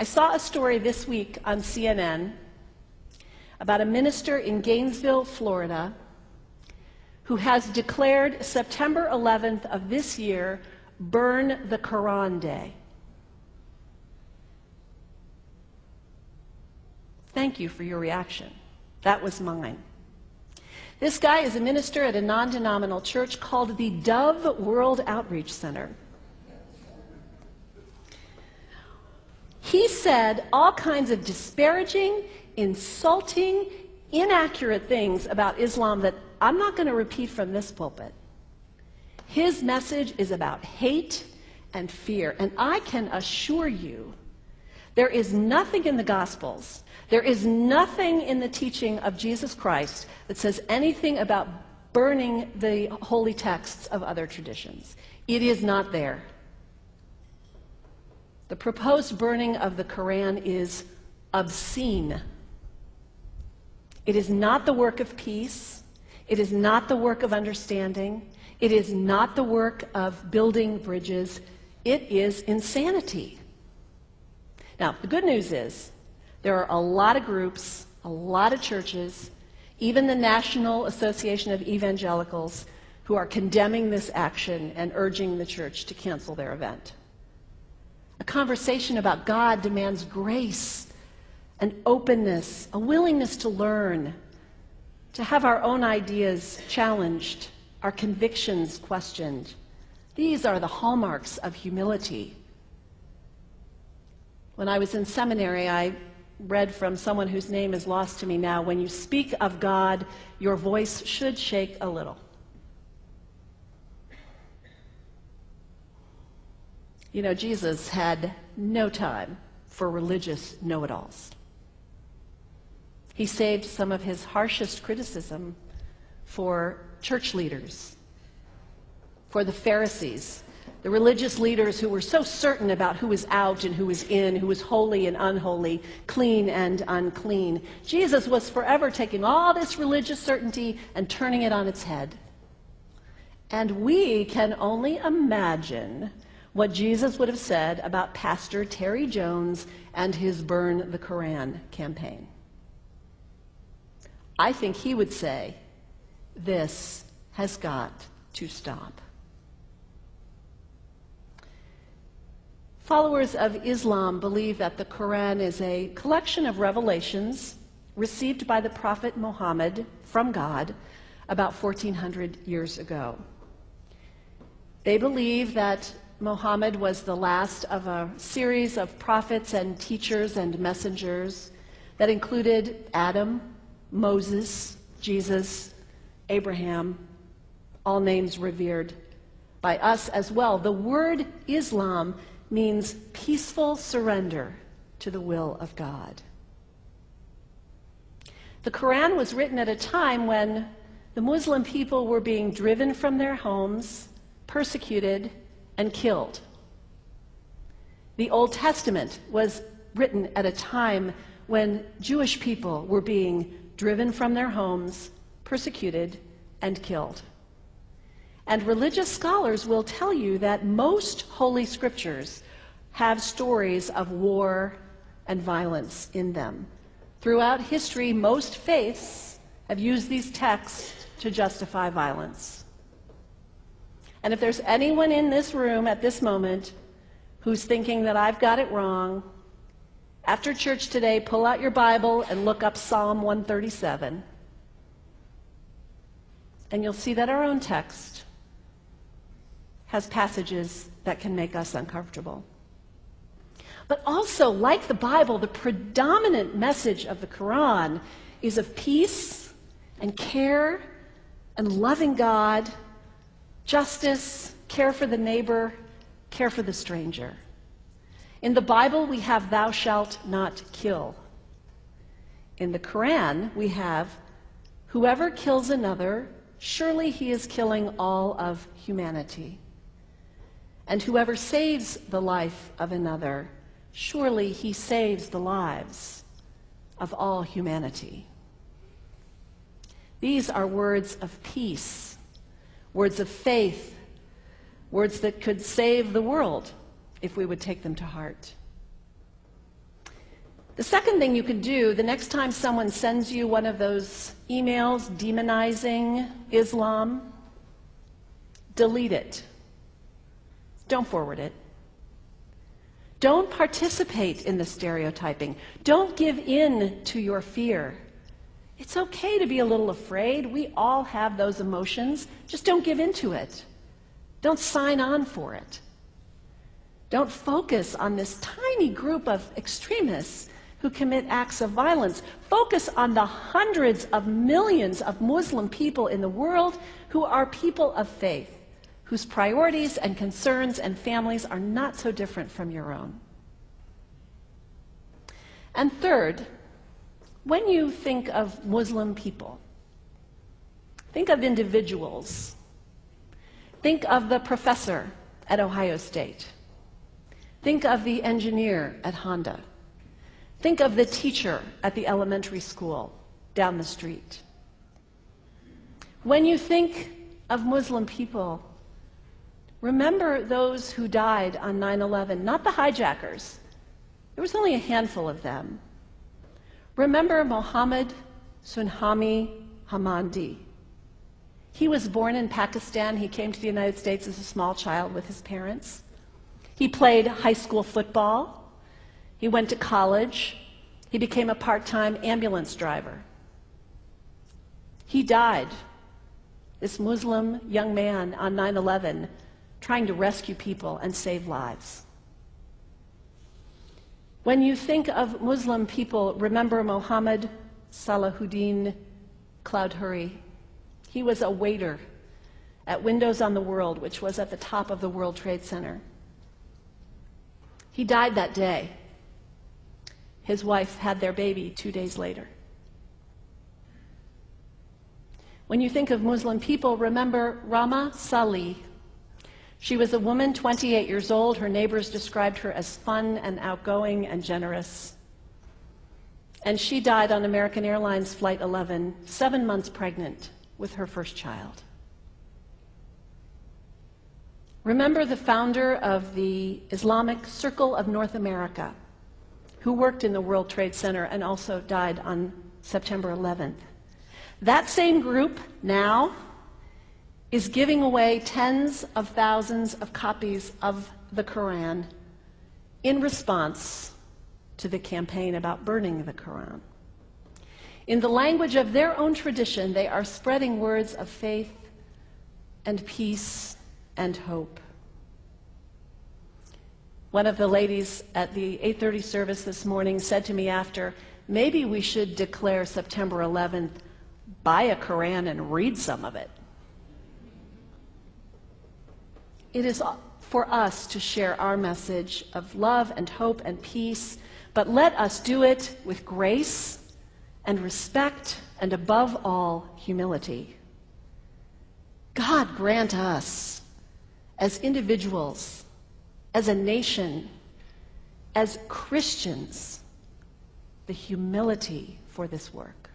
I saw a story this week on CNN about a minister in Gainesville, Florida, who has declared September 11th of this year Burn the Quran Day. Thank you for your reaction. That was mine. This guy is a minister at a non-denominational church called the Dove World Outreach Center. He said all kinds of disparaging, insulting, inaccurate things about Islam that I'm not going to repeat from this pulpit. His message is about hate and fear, and I can assure you there is nothing in the Gospels, there is nothing in the teaching of Jesus Christ that says anything about burning the holy texts of other traditions. It is not there. The proposed burning of the Quran is obscene. It is not the work of peace. It is not the work of understanding. It is not the work of building bridges. It is insanity. Now, the good news is there are a lot of groups, a lot of churches, even the National Association of Evangelicals, who are condemning this action and urging the church to cancel their event. A conversation about God demands grace and openness, a willingness to learn, to have our own ideas challenged, our convictions questioned. These are the hallmarks of humility. When I was in seminary, I read from someone whose name is lost to me now, when you speak of God, your voice should shake a little. You know, Jesus had no time for religious know-it-alls. He saved some of his harshest criticism for church leaders, for the Pharisees, the religious leaders who were so certain about who was out and who was in, who was holy and unholy, clean and unclean. Jesus was forever taking all this religious certainty and turning it on its head. And we can only imagine what Jesus would have said about Pastor Terry Jones and his Burn the Quran campaign. I think he would say, this has got to stop. Followers of Islam believe that the Quran is a collection of revelations received by the Prophet Muhammad from God about 1400 years ago. They believe that Muhammad was the last of a series of prophets and teachers and messengers that included Adam, Moses, Jesus, Abraham, all names revered by us as well. The word Islam means peaceful surrender to the will of God. The Quran was written at a time when the Muslim people were being driven from their homes, persecuted, and killed. The Old Testament was written at a time when Jewish people were being driven from their homes, persecuted, and killed. And religious scholars will tell you that most holy scriptures have stories of war and violence in them. Throughout history, most faiths have used these texts to justify violence. And if there's anyone in this room at this moment who's thinking that I've got it wrong, after church today, pull out your Bible and look up Psalm 137. And you'll see that our own text has passages that can make us uncomfortable. But also, like the Bible, the predominant message of the Quran is of peace and care and loving God, justice, care for the neighbor, care for the stranger. In the Bible, we have thou shalt not kill. In the Quran, we have whoever kills another, surely he is killing all of humanity. And whoever saves the life of another, surely he saves the lives of all humanity. These are words of peace, words of faith, words that could save the world if we would take them to heart. The second thing you can do, the next time someone sends you one of those emails demonizing Islam, delete it. Don't forward it. Don't participate in the stereotyping. Don't give in to your fear. It's okay to be a little afraid. We all have those emotions. Just don't give in to it. Don't sign on for it. Don't focus on this tiny group of extremists who commit acts of violence. Focus on the hundreds of millions of Muslim people in the world who are people of faith, whose priorities and concerns and families are not so different from your own. And third, when you think of Muslim people, think of individuals. Think of the professor at Ohio State. Think of the engineer at Honda. Think of the teacher at the elementary school down the street. When you think of Muslim people, remember those who died on 9/11, not the hijackers. There was only a handful of them. Remember Mohammed Sunhami Hamandi. He was born in Pakistan. He came to the United States as a small child with his parents. He played high school football. He went to college. He became a part-time ambulance driver. He died, this Muslim young man, on 9/11, trying to rescue people and save lives. When you think of Muslim people, remember Mohammed Salahuddin Cloudhurry. He was a waiter at Windows on the World, which was at the top of the World Trade Center. He died that day. His wife had their baby 2 days later. When you think of Muslim people, remember Rama Salih. She was a woman, 28 years old. Her neighbors described her as fun and outgoing and generous. And she died on American Airlines Flight 11, 7 months pregnant with her first child. Remember the founder of the Islamic Circle of North America, who worked in the World Trade Center and also died on September 11th. That same group now is giving away tens of thousands of copies of the Quran in response to the campaign about burning the Quran. In the language of their own tradition, they are spreading words of faith and peace and hope. One of the ladies at the 8:30 service this morning said to me after, maybe we should declare September 11th, buy a Quran and read some of it. It is for us to share our message of love and hope and peace, but let us do it with grace and respect and above all, humility. God grant us, as individuals, as a nation, as Christians, the humility for this work.